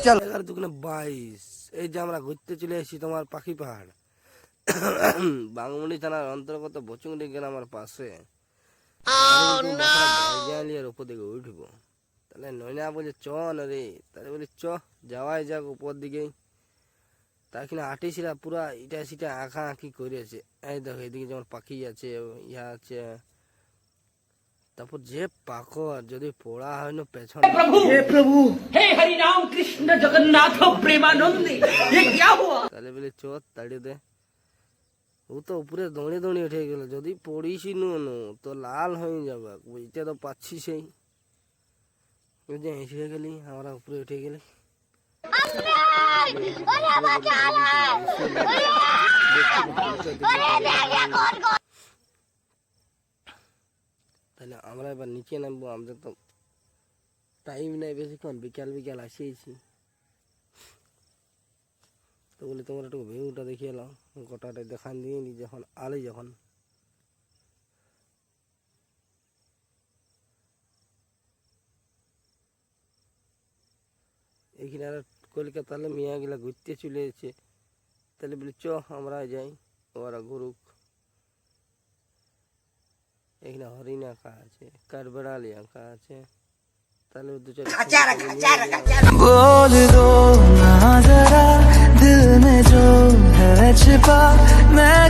11-22 এই যে আমরা ঘুরতে চলে এসেছি তোমার পাখি পাহাড় বাংমুড়ি থানার অন্তর্গত বচুংড়ি গ্রামের পাশে। উপর দিকে উঠবো, তাহলে নয়না বলছে চ না রে, তাহলে বলি চ যাওয়াই যাক উপর দিকে। তার কিনা আর্টিস্টরা পুরা ইটা সিটা আঁকা আঁকি করেছে। এই দেখো এদিকে যেমন পাখি আছে, ইয়া আছে, তারপর যে পাখর যদি পড়া হয় না পেছনে। হে প্রভু, হে হরি রাম কৃষ্ণ জগন্নাথ প্রেমানন্দে, ये क्या हुआ? তাহলে বলে চ তাড়িয়ে দে। ও তো উপরে দৌড়ে দৌড়ে উঠে গেল, যদি পড়িস নো তো লাল হয়ে যাবে, বুঝতে তো পাচ্ছি। সেই যে এসে গেলি আমরা উপরে উঠে গেলি। তাহলে আমরা এবার নিচে নামবো, আমাদের তো টাইম নেই বেশিক্ষণ, বিকাল বিকাল আসিয়েছি। তো বলি তোমার একটু ভিউটা দেখিয়ে এলাম, গোটাটা দেখান দিয়ে নি যখন আলি যখন। এইখানে আর কলকাতালে মিয়াগুলা ঘুরতে চলে এসেছে। তাহলে বলি চ আমরা যাই, ওরা ঘুরুক। এখানে হরিণ আঁকা আছে, কাঠবেড়ালি আঁকা আছে। তাহলে দু बोल दो ना जरा दिल में जो है छिपा, मैं